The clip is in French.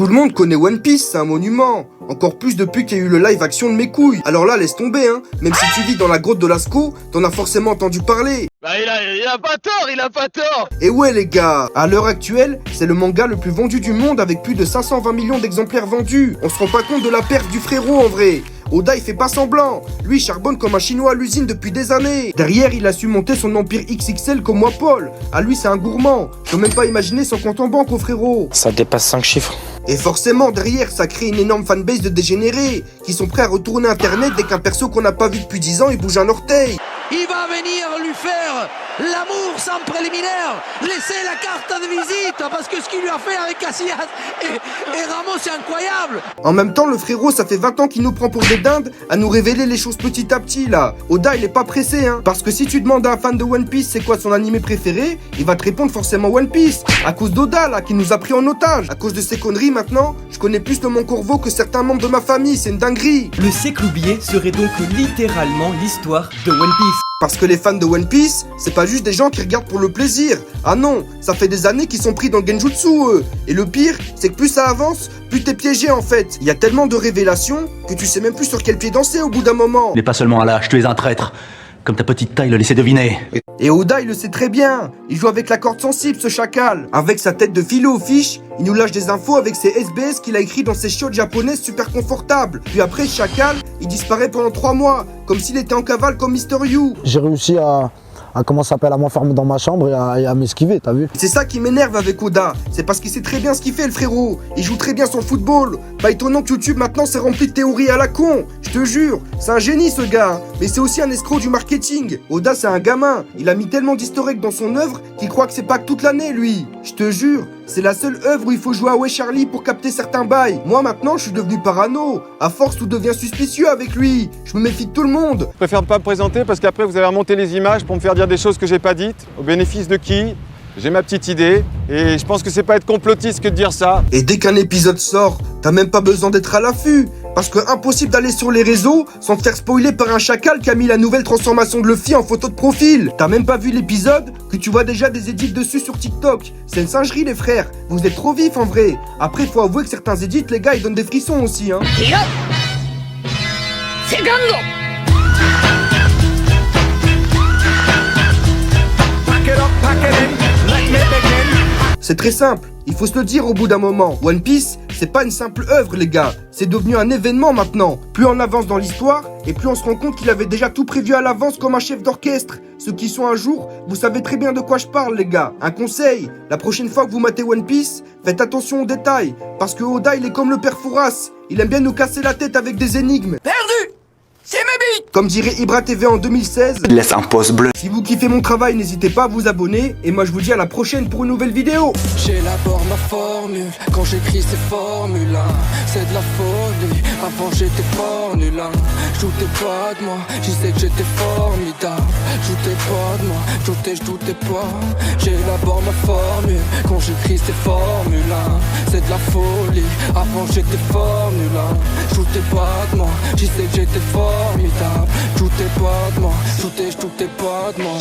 Tout le monde connaît One Piece, c'est un monument. Encore plus depuis qu'il y a eu le live action de mes couilles. Alors là, laisse tomber, hein. Même si tu vis dans la grotte de Lascaux, t'en as forcément entendu parler. Bah il a pas tort. Et ouais les gars, à l'heure actuelle, c'est le manga le plus vendu du monde avec plus de 520 millions d'exemplaires vendus. On se rend pas compte de la perte du frérot en vrai. Oda il fait pas semblant, lui il charbonne comme un chinois à l'usine depuis des années. Derrière il a su monter son empire XXL comme moi Paul. À lui c'est un gourmand, je peux même pas imaginer son compte en banque au frérot. Ça dépasse 5 chiffres. Et forcément derrière ça crée une énorme fanbase de dégénérés qui sont prêts à retourner internet dès qu'un perso qu'on n'a pas vu depuis 10 ans il bouge un orteil. Il va venir lui faire l'amour sans préliminaire, laisser la carte de visite, parce que ce qu'il lui a fait avec Casillas et Ramos, c'est incroyable. En même temps, le frérot, ça fait 20 ans qu'il nous prend pour des dindes à nous révéler les choses petit à petit, là. Oda, il est pas pressé, hein. Parce que si tu demandes à un fan de One Piece c'est quoi son animé préféré, il va te répondre forcément One Piece. À cause d'Oda, là, qui nous a pris en otage. À cause de ces conneries, maintenant, je connais plus de mon corbeau que certains membres de ma famille, c'est une dinguerie. Le siècle oublié serait donc littéralement l'histoire de One Piece. Parce que les fans de One Piece, c'est pas juste des gens qui regardent pour le plaisir. Ah non, ça fait des années qu'ils sont pris dans le genjutsu, eux. Et le pire, c'est que plus ça avance, plus t'es piégé en fait. Il y a tellement de révélations que tu sais même plus sur quel pied danser au bout d'un moment. N'es pas seulement un lâche, tu es un traître. Comme ta petite taille le laissait deviner. Et Oda, il le sait très bien. Il joue avec la corde sensible, ce chacal. Avec sa tête de filet aux fiches, il nous lâche des infos avec ses SBS qu'il a écrit dans ses chiottes japonaises super confortables. Puis après, ce chacal, il disparaît pendant 3 mois, comme s'il était en cavale comme Mister You. J'ai réussi à m'enfermer dans ma chambre et à m'esquiver, t'as vu? C'est ça qui m'énerve avec Oda, c'est parce qu'il sait très bien ce qu'il fait le frérot. Il joue très bien son football. Pas étonnant que YouTube maintenant c'est rempli de théories à la con. Je te jure, c'est un génie ce gars. Mais c'est aussi un escroc du marketing. Oda c'est un gamin, il a mis tellement d'historique dans son œuvre qu'il croit que c'est pas que toute l'année lui. Je te jure, c'est la seule œuvre où il faut jouer à Ouais Charlie pour capter certains bails. Moi maintenant je suis devenu parano. À force tout devient suspicieux avec lui. Je me méfie de tout le monde. Je préfère ne pas me présenter parce qu'après vous allez remonter les images pour me faire dire des choses que j'ai pas dites. Au bénéfice de qui? J'ai ma petite idée et je pense que c'est pas être complotiste que de dire ça. Et dès qu'un épisode sort, t'as même pas besoin d'être à l'affût. Parce que impossible d'aller sur les réseaux sans te faire spoiler par un chacal qui a mis la nouvelle transformation de Luffy en photo de profil. T'as même pas vu l'épisode que tu vois déjà des edits dessus sur TikTok. C'est une singerie les frères, vous êtes trop vifs en vrai. Après faut avouer que certains edits les gars ils donnent des frissons aussi hein. C'est très simple, il faut se le dire au bout d'un moment. One Piece, c'est pas une simple œuvre les gars, c'est devenu un événement maintenant. Plus on avance dans l'histoire, et plus on se rend compte qu'il avait déjà tout prévu à l'avance comme un chef d'orchestre. Ceux qui sont un jour, vous savez très bien de quoi je parle les gars. Un conseil, la prochaine fois que vous matez One Piece, faites attention aux détails. Parce que Oda il est comme le père Fouras, il aime bien nous casser la tête avec des énigmes. Perdu. C'est ma bite. Comme dirait Ibra TV en 2016, Laisse un pouce bleu. si vous kiffez mon travail, n'hésitez pas à vous abonner. Et moi je vous dis à la prochaine pour une nouvelle vidéo. J'élabore ma formule quand j'écris ces formules. C'est de la folie. Avant j'étais fort nul. Je doutais pas de moi. Je sais que j'étais formidable. Je doutais pas de moi. Je doutais pas. J'élabore ma formule quand j'écris ces formules. C'est de la folie. Avant j'étais fort nul. Je doutais pas de moi. Je sais que j'étais formidable. Je doutais pas de moi. Je doutais pas de moi.